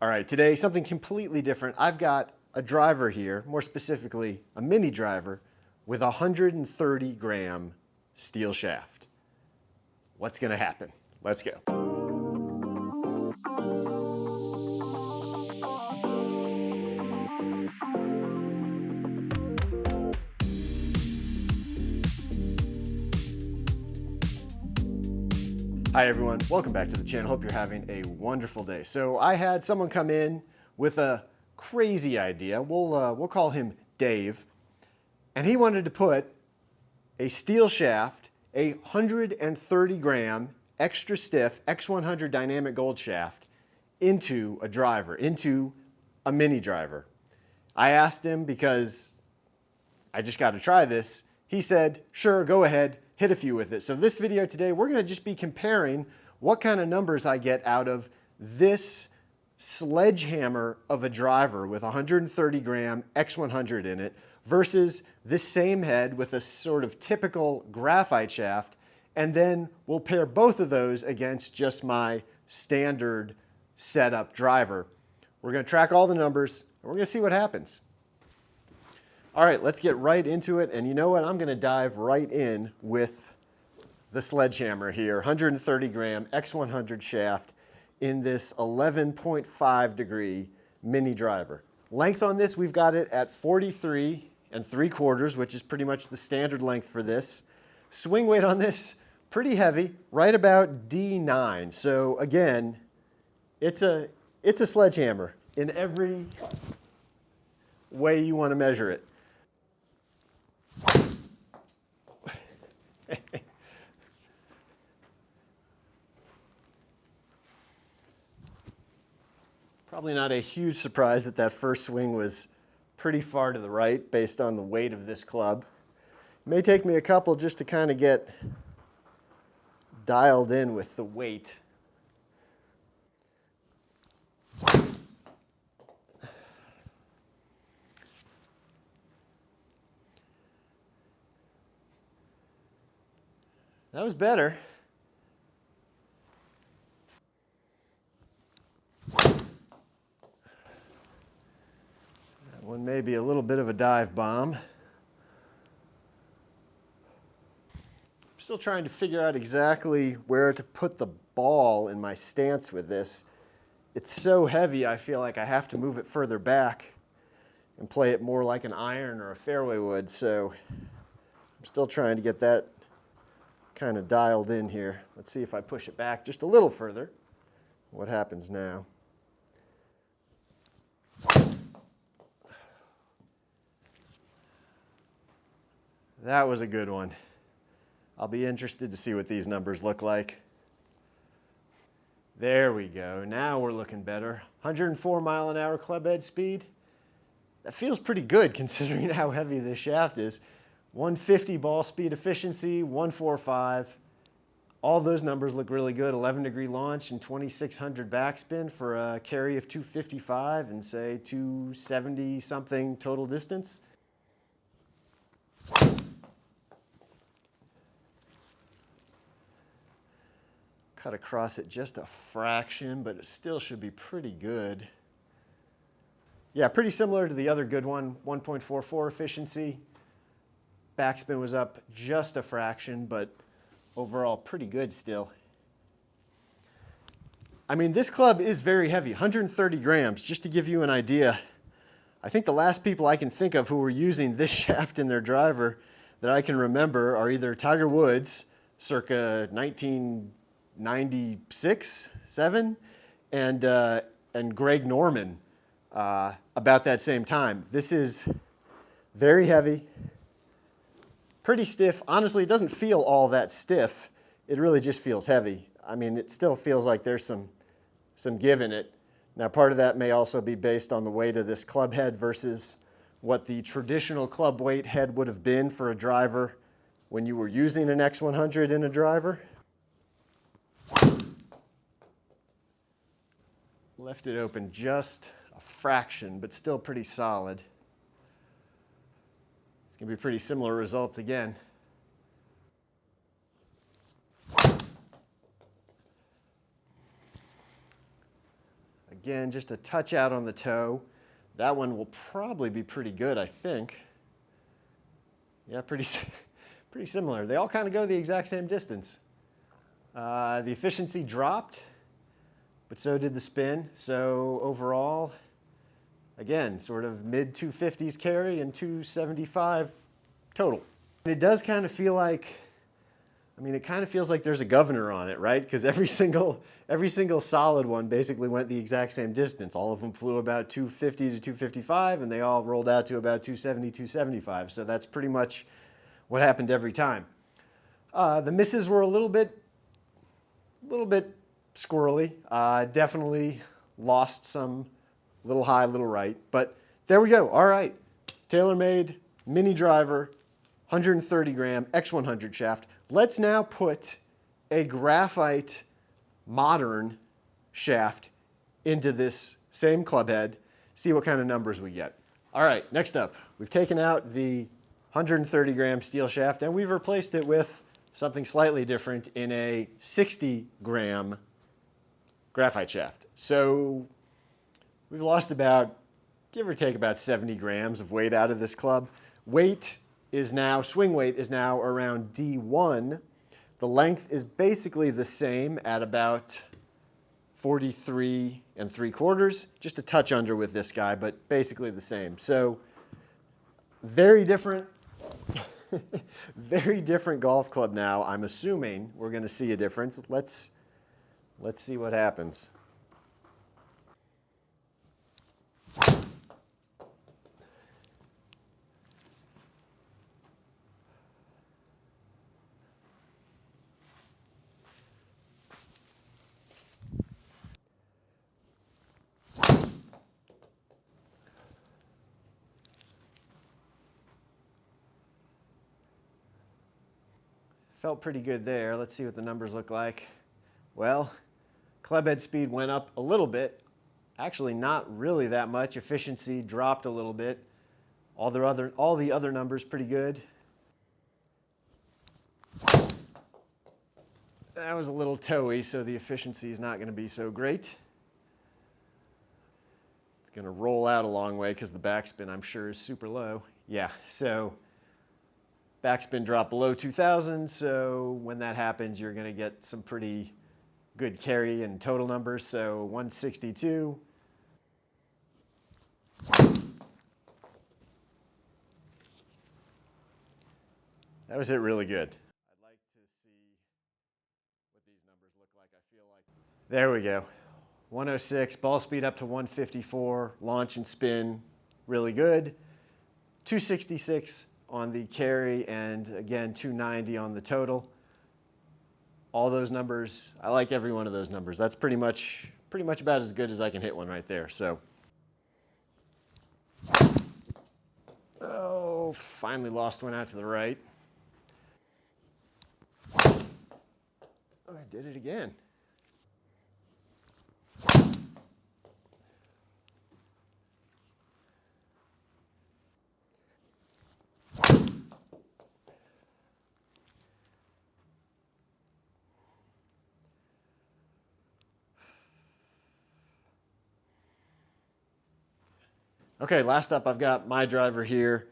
All right, today something completely different. I've got a driver here, more specifically a mini driver with a 130 gram steel shaft. What's gonna happen? Let's go. Hi everyone, welcome back to the channel. Hope you're having a wonderful day. So I had someone come in with a crazy idea. We'll call him Dave. And he wanted to put a steel shaft, a 130 gram extra stiff X100 Dynamic Gold shaft into a driver, into a mini driver. I asked him because I just got to try this. He said, sure, go ahead, hit a few with it. So this video today, we're going to just be comparing what kind of numbers I get out of this sledgehammer of a driver with 130 gram X100 in it versus this same head with a sort of typical graphite shaft. And then we'll pair both of those against just my standard setup driver. We're going to track all the numbers and we're going to see what happens. All right, let's get right into it. And you know what? I'm going to dive right in with the sledgehammer here. 130 gram X100 shaft in this 11.5 degree mini driver. Length on this, we've got it at 43 3/4, which is pretty much the standard length for this. Swing weight on this, pretty heavy, right about D9. So again, it's a sledgehammer in every way you want to measure it. Probably not a huge surprise that that first swing was pretty far to the right based on the weight of this club. It may take me a couple just to kind of get dialed in with the weight. That was better. That one may be a little bit of a dive bomb. I'm still trying to figure out exactly where to put the ball in my stance with this. It's so heavy, I feel like I have to move it further back and play it more like an iron or a fairway would. So I'm still trying to get that kind of dialed in here. Let's see if I push it back just a little further. What happens now? That was a good one. I'll be interested to see what these numbers look like. There we go. Now we're looking better. 104 mile/h club head speed. That feels pretty good considering how heavy this shaft is. 150 ball speed efficiency, 145. All those numbers look really good. 11-degree launch and 2600 backspin for a carry of 255 and say 270 something total distance. Cut across it just a fraction, but it still should be pretty good. Yeah, pretty similar to the other good one, 1.44 efficiency. Backspin was up just a fraction, but overall pretty good still. I mean, this club is very heavy, 130 grams. Just to give you an idea, I think the last people I can think of who were using this shaft in their driver that I can remember are either Tiger Woods, circa 1996, 7, and Greg Norman about that same time. This is very heavy. Pretty stiff. Honestly, it doesn't feel all that stiff. It really just feels heavy. I mean, it still feels like there's some give in it. Now, part of that may also be based on the weight of this club head versus what the traditional club weight head would have been for a driver when you were using an X100 in a driver. Left it open just a fraction, but still pretty solid. It's going to be pretty similar results again. Again, just a touch out on the toe. That one will probably be pretty good, I think. Yeah, pretty similar. They all kind of go the exact same distance. The efficiency dropped, but so did the spin. So overall, again, sort of mid 250s carry and 275 total. And it does kind of feel like, I mean, it kind of feels like there's a governor on it, right? Because every single solid one basically went the exact same distance. All of them flew about 250 to 255, and they all rolled out to about 270, 275. So that's pretty much what happened every time. The misses were a little bit squirrely. Definitely lost some, little high, little right. But there we go. All right, TaylorMade mini driver, 130 gram X100 shaft. Let's now put a graphite modern shaft into this same club head, see what kind of numbers we get. All right, next up, we've taken out the 130 gram steel shaft and we've replaced it with something slightly different in a 60 gram graphite shaft. So we've lost about, give or take about 70 grams of weight out of this club. Swing weight is now around D1. The length is basically the same at about 43 3/4, just a touch under with this guy, but basically the same. So very different, very different golf club now. I'm assuming we're going to see a difference. Let's see what happens. Felt pretty good there. Let's see what the numbers look like. Well, club head speed went up a little bit. Actually, not really that much. Efficiency dropped a little bit. All the other numbers pretty good. That was a little toey, so the efficiency is not going to be so great. It's going to roll out a long way because the backspin, I'm sure, is super low. Yeah, so backspin dropped below 2,000, so when that happens, you're going to get some pretty good carry and total numbers. So 162. That was it really good. I'd like to see what these numbers look like. I feel like, there we go. 106, ball speed up to 154, launch and spin, really good. 266 on the carry, and again, 290 on the total. All those numbers, I like every one of those numbers. That's pretty much about as good as I can hit one right there. So, oh, finally lost one out to the right. Oh, I did it again. Okay, last up, I've got my driver here,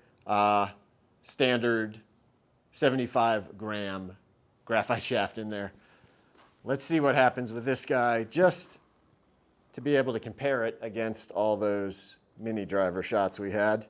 standard 75 gram graphite shaft in there. Let's see what happens with this guy, just to be able to compare it against all those mini driver shots we had.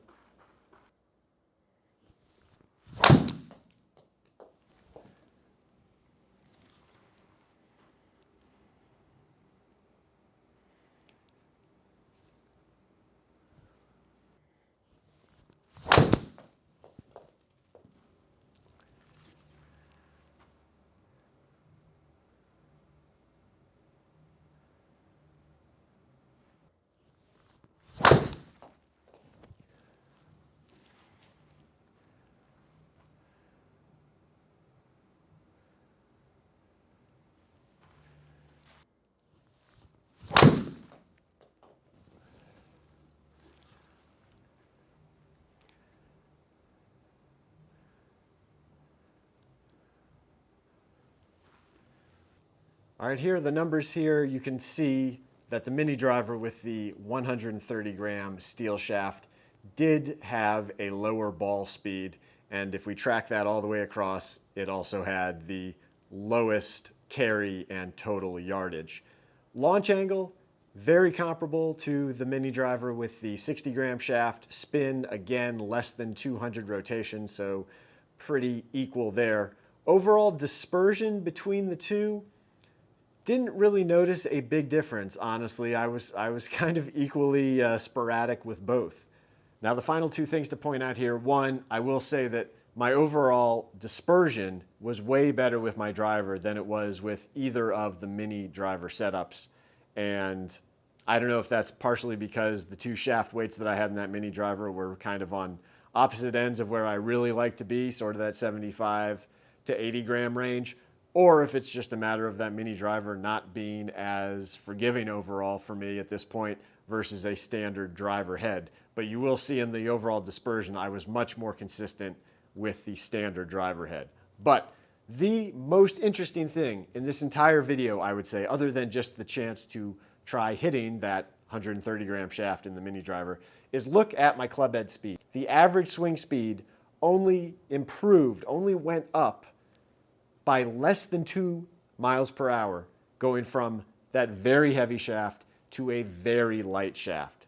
All right, here are the numbers here. You can see that the mini driver with the 130 gram steel shaft did have a lower ball speed, and if we track that all the way across, it also had the lowest carry and total yardage. Launch angle, very comparable to the mini driver with the 60 gram shaft. Spin, again, less than 200 rotations, so pretty equal there. Overall dispersion between the two, didn't really notice a big difference, honestly. I was kind of equally sporadic with both. Now, the final two things to point out here. One, I will say that my overall dispersion was way better with my driver than it was with either of the mini driver setups. And I don't know if that's partially because the two shaft weights that I had in that mini driver were kind of on opposite ends of where I really like to be, sort of that 75 to 80 gram range, or if it's just a matter of that mini driver not being as forgiving overall for me at this point versus a standard driver head. But you will see in the overall dispersion, I was much more consistent with the standard driver head. But the most interesting thing in this entire video, I would say, other than just the chance to try hitting that 130 gram shaft in the mini driver, is look at my club head speed. The average swing speed only went up by less than 2 miles per hour, going from that very heavy shaft to a very light shaft.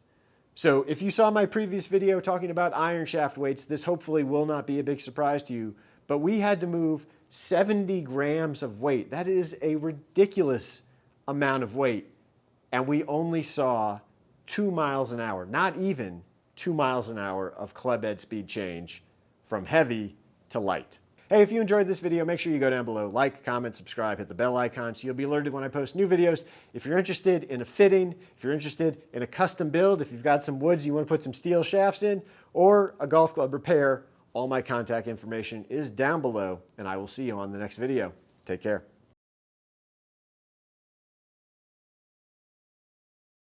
So if you saw my previous video talking about iron shaft weights, this hopefully will not be a big surprise to you, but we had to move 70 grams of weight. That is a ridiculous amount of weight, and we only saw 2 miles an hour, not even 2 miles an hour of club head speed change from heavy to light. Hey, if you enjoyed this video, make sure you go down below, like, comment, subscribe, hit the bell icon so you'll be alerted when I post new videos. If you're interested in a fitting, if you're interested in a custom build, if you've got some woods you want to put some steel shafts in, or a golf club repair, all my contact information is down below, and I will see you on the next video. Take care.